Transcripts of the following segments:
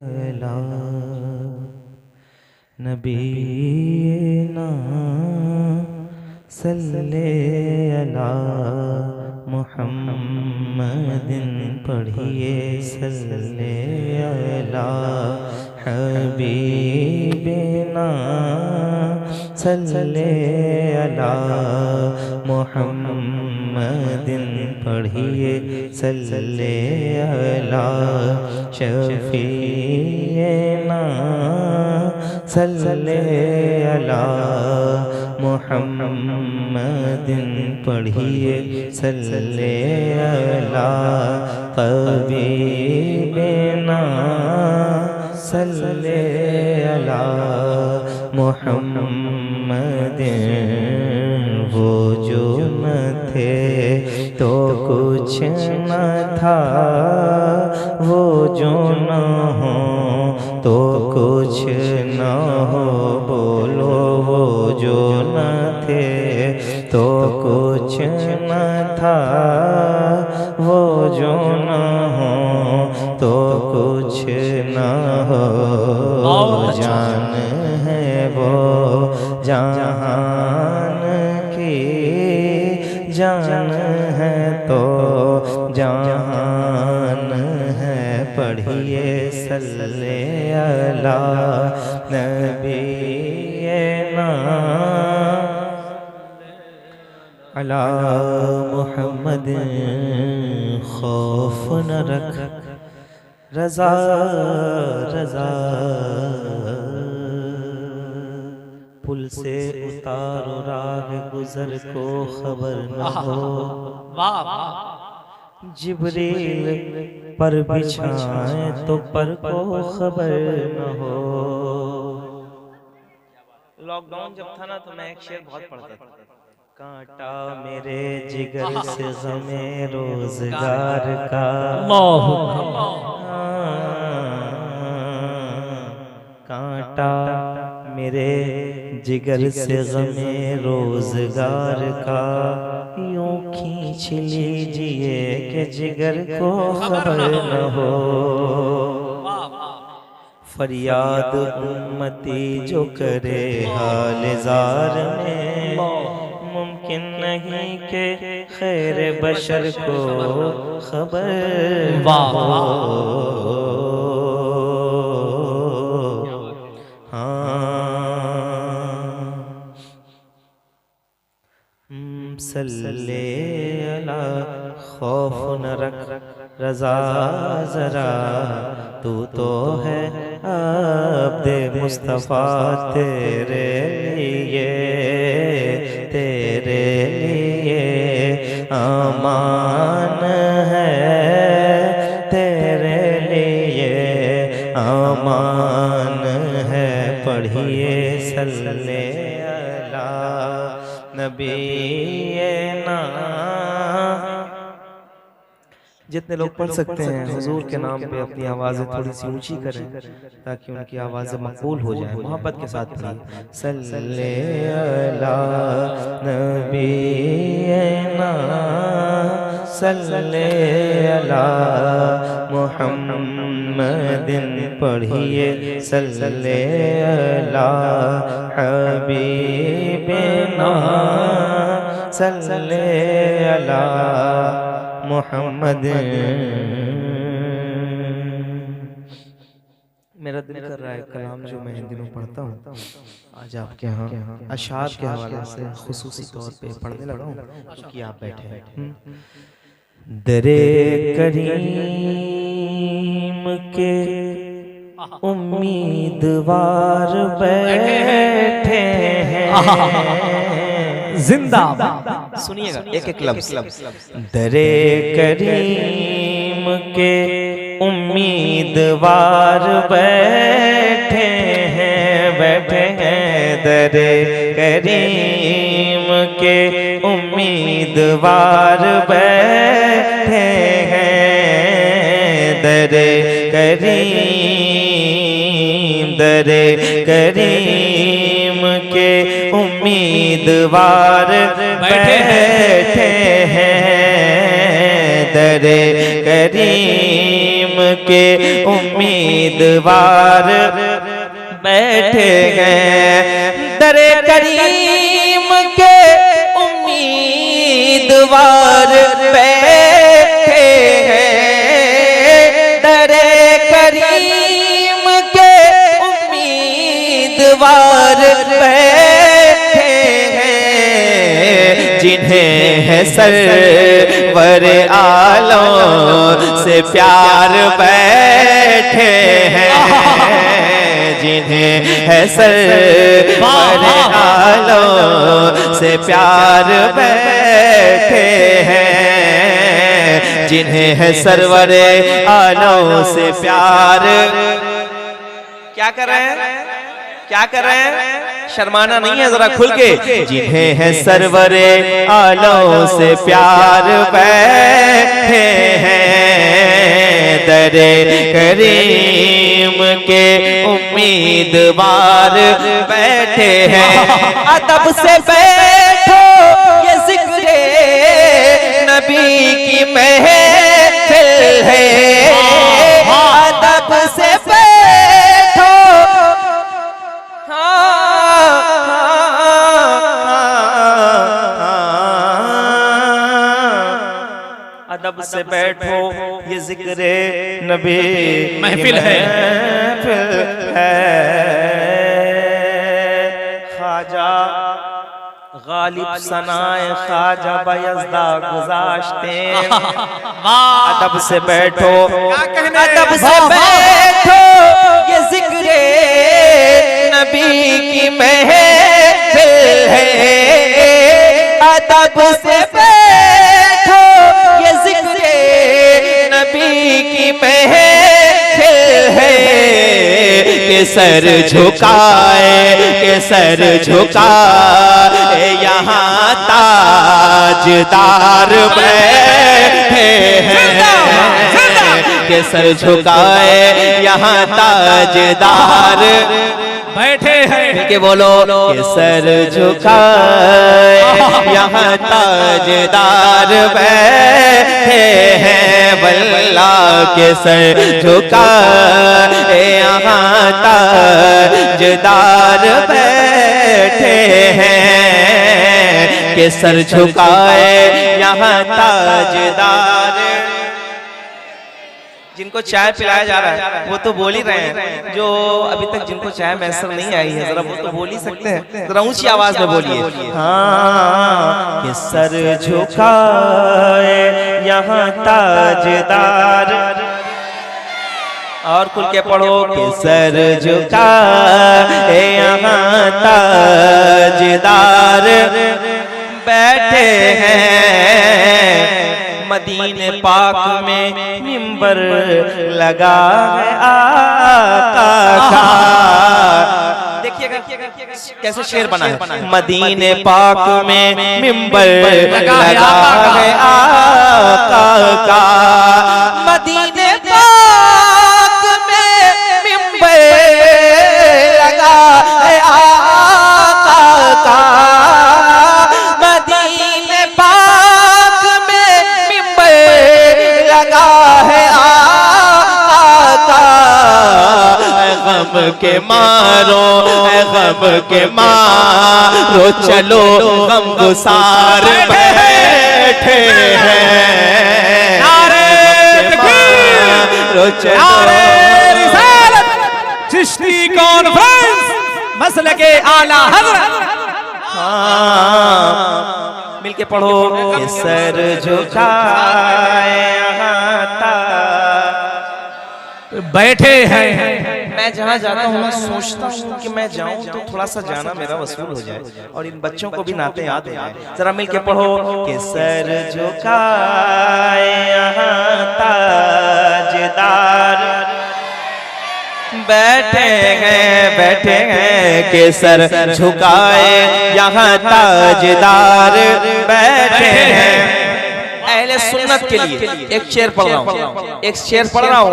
अला नबीना सल्ले अला मुहम्मदिन पढ़िए सल्ले अला हबीबिना सल्ले अला मुहम्मदिन पढ़िए सल्ले अला शफीना सल्ले अला मुहम्मदिन पढ़िए सल्ले अला तबीबिना सल्ले अला मुहम्मदिन। वो जो न थे तो कुछ न था, वो जो न हो तो कुछ न हो। बोलो वो जो न थे तो कुछ न था, वो जो न हो तो कुछ न हो। जान है वो जहान की जान है तो जहान है। पढ़िए सल्ले अला नबीना अला मुहम्मद। खौफ न रख रज़ा रज़ा, पुल से उतारो राह गुजर को खबर न हो। जिब्रील पर बिछाए तो पर को खबर न हो। लॉकडाउन जब था ना तो मैं एक शेर बहुत पढ़ता था। कांटा मेरे जिगर से ग़मे रोज़गार का, कांटा मेरे जिगर से ग़मे रोज़गार का। यूं खींच लीजिए कि जिगर को खबर न हो। फरियाद उम्मती जो करे हाल ज़ार में, मुमकिन नहीं कि खैर बशर को खबर हो। सल्ले अला खौफ न रख रज़ा ज़रा, तू तो है अब्दे मुस्तफ़ा। तेरे लिए अमान है, तेरे लिए अमान है। पढ़िए सल्ले अला नबीना। जितने लोग पढ़ सकते हैं हुजूर के नाम पे अपनी आवाज़ें थोड़ी सी ऊंची करें ताकि उनकी आवाज़ें मकबूल हो जाए। मोहब्बत के साथ पढ़िए सल्ले अला नबीना सल्ले अला मुहम्मदिन। पढ़िए सल्ले अला हबीबिना सल्ले अला मोहम्मद। मेरा दिल कर रहा है कलाम जो मैं इन दिनों पढ़ता हूँ आज आपके यहाँ अशार के हवाले से खुसूसी तौर पे पढ़ने लगा हूँ क्योंकि आप बैठे हैं। दरे करीम के उम्मीदवार बैठे हैं। जिंदाबाद। सुनिएगा एक एक लफ्ज़। दरे करीम के उम्मीदवार बैठे हैं, बैठे हैं। दरे करीम के उम्मीदवार बैठे हैं। दरे करीम के उम्मीदवार बैठे हैं। दरे करीम के उम्मीदवार बैठे हैं, दरे करीम के उम्मीदवार बैठे हैं, दरे करीम के उम्मीदवार बैठे हैं, जिन्हें है सरवर आलम से प्यार बैठे हैं, जिन्हें है सरवर आलम से प्यार बैठे हैं, जिन्हें है सरवर आलम से प्यार। क्या कर रहे हैं, क्या कर रहे हैं, शर्माना नहीं है, जरा खुल के। जिन्हें है सरवर आलम से प्यार बैठे हैं, दरे करीम के उम्मीदवार बैठे हैं। अदब से बैठो ये जिक्रे नबी की महफिल है, अदब से बैठो, अदब से बैठो ये जिक्रे नबी महफिल है। ख्वाजा गालिब सनाए ख्वाजा बयज़दा गुज़ाश्ते, अदब से बैठो, अदब से बैठो ये जिक्रे नबी की महफिल है, अदब से बैठो ये जिक्रे नबी की महफिल है, के सर झुकाए, के सर झुकाए यहाँ ताजदार बैठे हैं, के सर झुकाए यहाँ ताजदार बैठे हैं, के बोलो के सर झुकाए यहाँ ताजदार बैठे हैं, बल्ला के सर झुकाए यहाँ ताजदार बैठे हैं, के सर झुकाए यहाँ ताजदार। जिनको चाय पिलाया जा रहा है वो तो बोल ही रहे हैं, जो अभी तक जिनको चाय मैसर नहीं आई है जरा वो तो बोल ही सकते हैं, जरा ऊंची आवाज में बोलिए। हाँ, के सर झुकाए यहाँ ताजदार, और खुल के पढ़ो, के सर झुकाए यहाँ ताजदार बैठे हैं, मदीने पाक में मिंबर लगा है आका का। देखिएगा कैसे शेर बना है, मदीने पाक में मिंबर लगा है आका का, मदीने पाक में मिंबर लगा है आका का, मदीने पाक में मिंबर लगा है आका, गम के मारो, गम के मारो, चलो गम गुसार बैठे हैं, नारे तकबीर, नारे रिसालत, चिश्ती कॉन्फ्रेंस, मसलक के आला हज़रत। मिलके पढ़ो, के सर झुकाए बैठे हैं। मैं जहाँ जाता हूँ मैं सोचता हूँ कि मैं जाऊँ तो थोड़ा सा जाना मेरा वसूल हो जाए और इन बच्चों को भी नाते याद हो जाए। जरा मिलके पढ़ो, के सर झुकाए यहाँ ताजदार बैठे हैं, के सर झुकाए यहाँ ताजदार बैठे हैं। अहले सुन्नत के लिए एक शेर पढ़ रहा हूँ, एक शेर पढ़ रहा हूँ।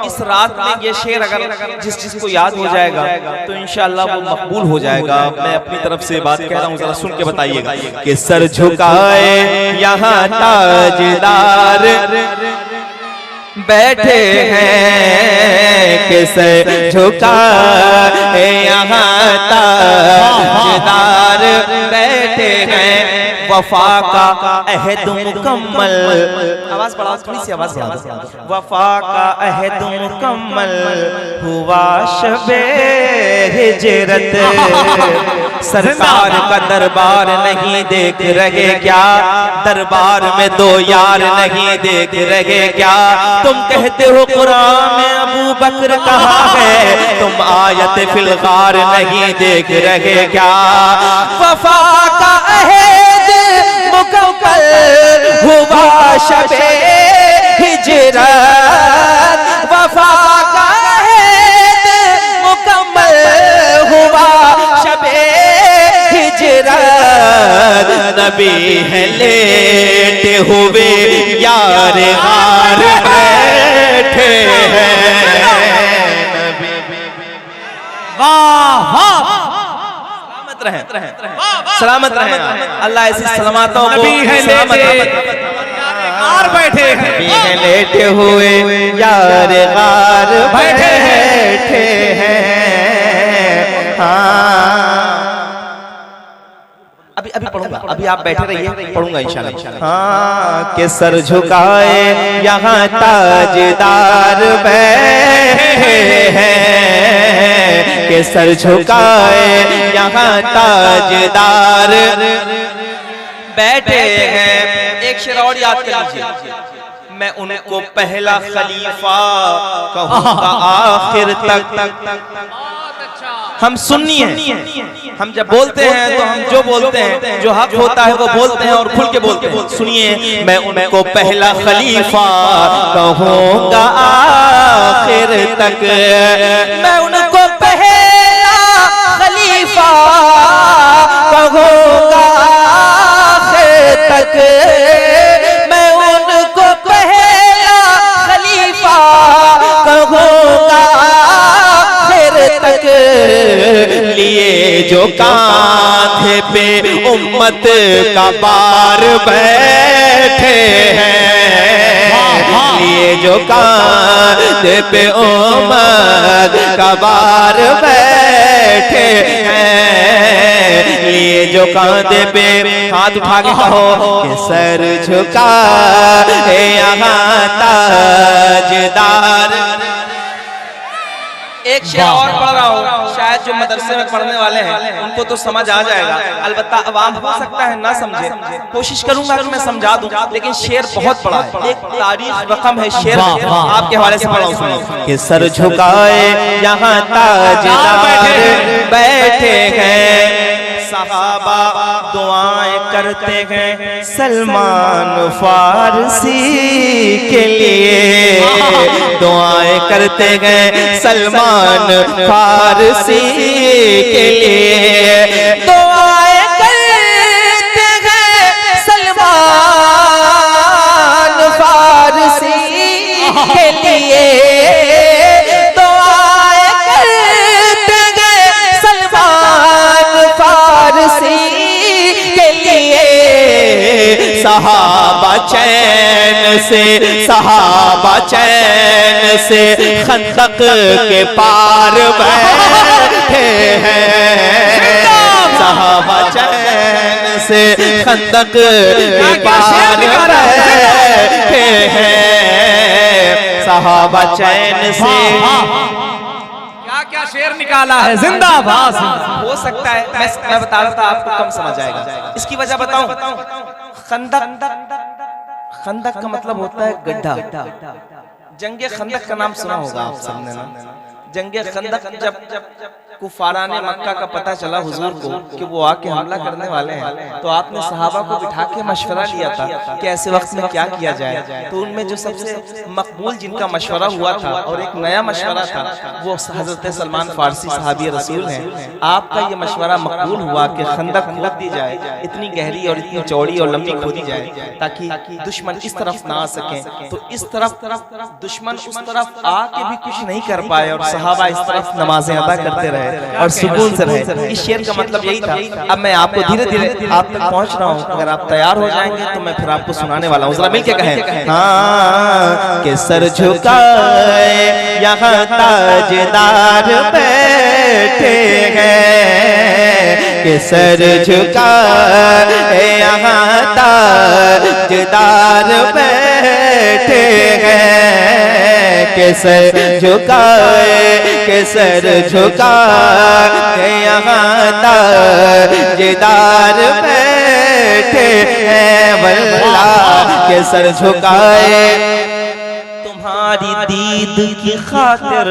इस रात में ये शेर अगर जिसको याद हो जाएगा तो इंशाअल्लाह वो मकबूल हो जाएगा। मैं अपनी तरफ से बात कह रहा हूँ, जरा सुन के बताइएगा। कि सर झुकाए यहाँ ताजदार बैठे हैं कि सर झुकाए यहाँ ताजदार बैठे हैं। वफा का अहद मुकम्मल, आवाज बढ़ाओ, थोड़ी सी आवाज बढ़ाओ। वफा का अहद मुकम्मल हुआ शबे हिजरत, सरकार का दरबार नहीं देख रहे क्या? दरबार में दो यार नहीं देख रहे क्या? तुम कहते हो कुरान में अबू बकर कहा है, तुम आयत फिल गार नहीं देख रहे क्या? वफा का अहद मुकम्मल हुआ शबे हिजरत, वफा का अहद मुकम्मल हुआ शबे हिजरत। नबी है लेटे हुए यार हार बैठे हैं। वाह वाह, सलामत रहे, अल्लाह ऐसी सलामतों को सलामत और बैठे हैं, है लेटे हुए यार गार बैठे हैं। हाँ अभी पढ़ूंगा, अभी आप बैठे रहिए, पढ़ूंगा इंशाल्लाह। हाँ के सर झुकाए यहाँ ताजदार बैठे हैं, के सर झुकाए यहाँ ताजदार बैठे हैं। एक शेर और याद कर लीजिए, मैं उनको पहला खलीफा कहूँगा आखिर तक। हम सुन्नी हैं, हम जब बोलते हैं तो हम जो बोलते हैं, जो हक होता है वो बोलते हैं और खुल के बोलते हैं। सुनिए, मैं उनको पहला खलीफा कहूँगा आखिर तक, मैं उनको पहला खलीफा कहूँगा आखिर तक, मैं उनको पहला खलीफा कहूँगा आखिर तक। लिए जो कांधे पे उम्मत का बार बैठे हैं, लिए जो कांधे पे उम्मत का बार बैठे हैं, लिए जो कांधे पे, हाथ उठा के कहो कि सर झुका यहाँ ताजदार। एक शेर और पढ़ रहा हूँ, शायद जो मदरसे में पढ़ने वाले हैं उनको तो समझ आ जाएगा, अलबत्ता अवाम हो सकता है ना समझे। कोशिश करूंगा कि मैं समझा दूं, लेकिन शेर बहुत बड़ा है, एक तारीख रकम है शेर, आपके हवाले से पढ़ा हूँ कि सर झुकाए यहाँ ताजदार बैठे हैं। सहाबा दुआएं करते हैं सलमान फारसी के लिए, दुआएं करते हैं सलमान फारसी के लिए, दुआएं करते हैं सलमान फारसी के लिए, दुआएं करते हैं सलमान फारसी के लिए। सहाबा चैन से, सहाबा चैन से खंदक के पार बैठे हैं, सहाबा चैन से खंदक के पार बैठे हैं, सहाबा चैन से। क्या शेर निकाला है, जिंदाबाद। हो सकता है मैं बता रहा था, आपको कम समझ आएगा। इसकी वजह बताऊं, खंदक, खंदक का मतलब होता है गड्ढा। जंगे खंदक का नाम सुना होगा आप सबने ना। जंगे खंदक जब कुफारा ने मक्का का पता चला हुजूर को कि वो आके हमला करने वाले हैं, तो आपने सहाबा को बिठा के मशवरा लिया था कि ऐसे वक्त में क्या किया जाए। तो उनमें जो सबसे मकबूल जिनका मशवरा हुआ था और एक नया मशवरा था, वो हजरत सलमान फारसी सहाबी रसूल हैं। आपका ये मशवरा मकबूल हुआ कि खंदक खोद दी जाए, इतनी गहरी और इतनी चौड़ी और लंबी खोदी जाए ताकि दुश्मन इस तरफ ना आ सके। तो इस तरफ दुश्मन उस तरफ आके भी कुछ नहीं कर पाए और सहाबा इस तरफ नमाजें अदा करते रहे और सुकून से रहे। इस शेर का मतलब यही था। अब मैं आपको धीरे धीरे आप तक पहुंच रहा हूँ, अगर आप तैयार हो जाएंगे तो मैं फिर आपको सुनाने वाला हूँ। जरा मिलके कहें, हाँ के सर झुकाए यहाँ ताजदार बैठे हैं, के सर झुकाए यहाँ ताजदार बैठे हैं, के सर झुकाए, के सर झुकाए यहाँ ताजदार बैठे हैं, वल्लाह के सर झुकाए तुम्हारी दीद की खातिर,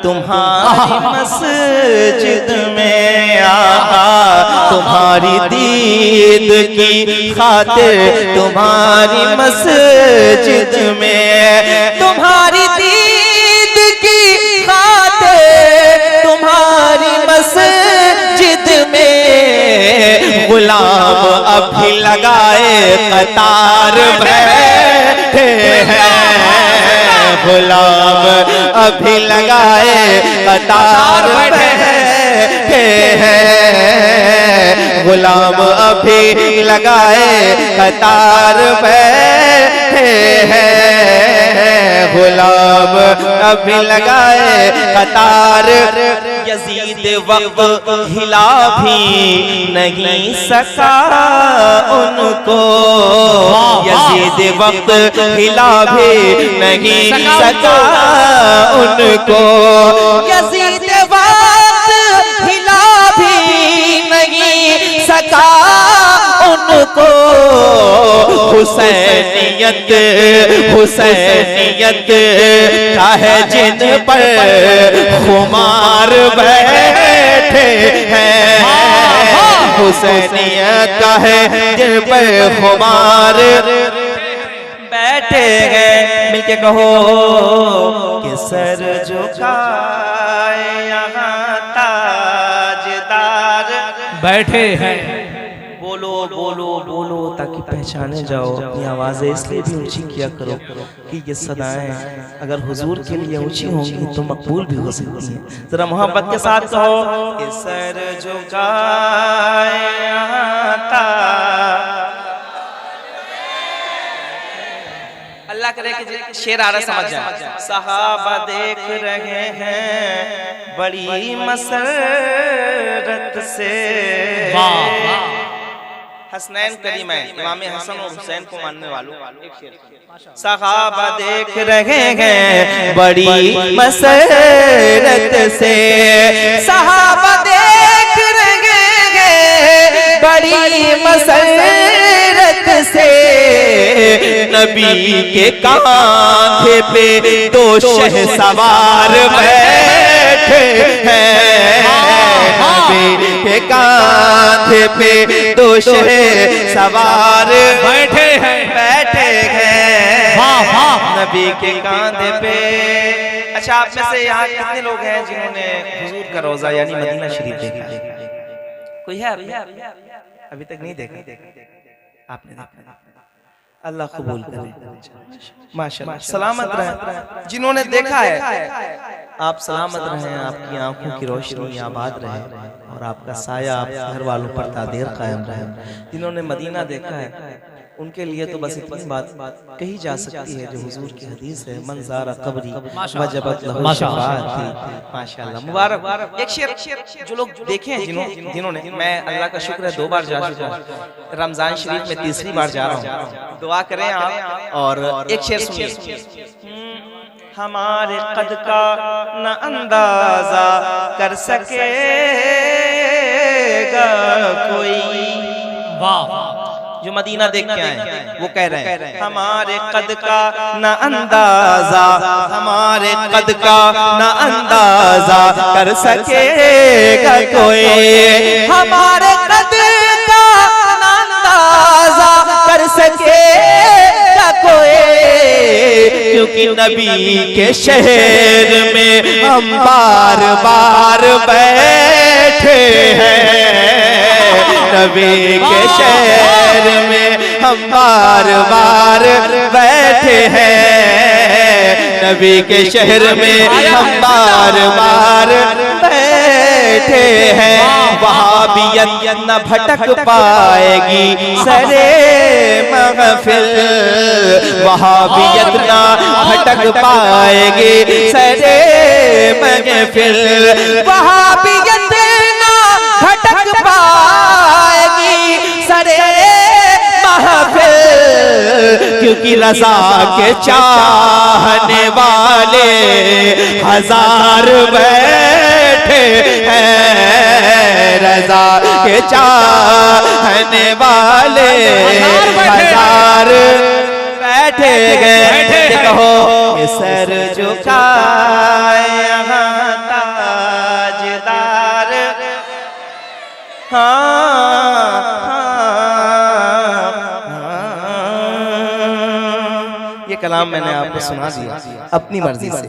तुम्हारी मस्जिद में आका, तुम्हारी दीद की खातिर, तुम्हारी मस्जिद में, तुम्हारी दीद की खातिर, तुम्हारी मस्जिद में, गुलाम अभी लगाए कतार बैठे हैं, गुलाम अभी लगाए कतार बैठे हैं, गुलाम अभी लगाए कतार बैठे हैं, गुलाम अभी लगाए कतार। यजीद वक्त हिला भी नहीं सका उनको, यजीद वक्त हिला भी नहीं सका उनको, यजीद वक्त हिला भी नहीं सका उनको, हुसैनियत हुसैनियत का है जिन पर खुमार बैठे हैं, हुसैनियत का है जिन पर खुमार बैठे हैं। मिलके कहो कि सर झुकाए यहाँ ताजदार बैठे हैं। बोलो बोलो बोलो ताकि पहचाने जाओ। अपनी आवाज़ें इसलिए भी ऊंची किया करो कि ये सदाएं अगर हुजूर के लिए ऊंची होंगी तो मकबूल भी हो सकती हैं। जरा मोहब्बत के साथ कहो कि सर झुकाए यहाँ अल्लाह करे कि शेर आ रहा समझ जाए। सहाबा देख रहे हैं बड़ी मसरत से, हसनैन करीमैन इमाम हसन और हुसैन को मानने वालों, सहाबा देख रहे हैं बड़ी मसरत से, सहाबा देख रहे हैं बड़ी मसरत से, नबी के कांधे पे दो शहसवार बैठे हैं, नबी के कांधे पे दो शहसवार बैठे हैं, नबी के कांधे पे। अच्छा, आप में से यहाँ कितने लोग हैं जिन्होंने हुजूर का रोजा यानी मदीना शरीफ देखा? कोई है अभी तक नहीं देखा? आपने देखा? अल्लाह कबूल करे, माशाअल्लाह। सलामत रहे जिन्होंने देखा है, आप सलामत रहें, आपकी आंखों की रोशनी आबाद रहे और आपका साया आप घर वालों पर तादेर कायम रहे। जिन्होंने मदीना देखा है उनके लिए तो बस इतनी बात कही जा सकती है जो हुजूर की हदीस है, मन ज़ारा कब्री वजबत लहू शफ़ाअती। माशाअल्लाह, मुबारक। एक शेर जो लोग देखे हैं जिन्होंने, मैं अल्लाह का शुक्र है 2 बार जा चुका हूं, रमजान शरीफ में 3री बार जा रहा हूं। दुआ करें आप और एक शेर सुनिए। हमारे कद का न अंदाजा कर सकेगा कोई, वाह। जो मदीना देख के आए वो कह रहे हैं हमारे कद का न अंदाजा, हमारे कद का न अंदाजा कर सकेगा कोई, हमारे कद का न अंदाजा कर सकेगा कोई, क्योंकि नबी के शहर में हम बार बार बैठे हैं, नबी के शहर में हम बार बार बैठे हैं, नबी के शहर में हम बार बार बैठे हैं। वहाबियत न भटक पाएगी सरे महफिल, वहाबियत न भटक पाएगी सरे महफिल, वहाबियत न भटक पाएगी सरे महफिल, क्योंकि रज़ा के चाहने वाले हजार बैठे हैं, रज़ा के चाहने वाले हजार बैठे गए। कहो कि सर झुकाए यहाँ ताजदार, ये कलाम मैंने आपको सुना दिया अपनी मर्जी से।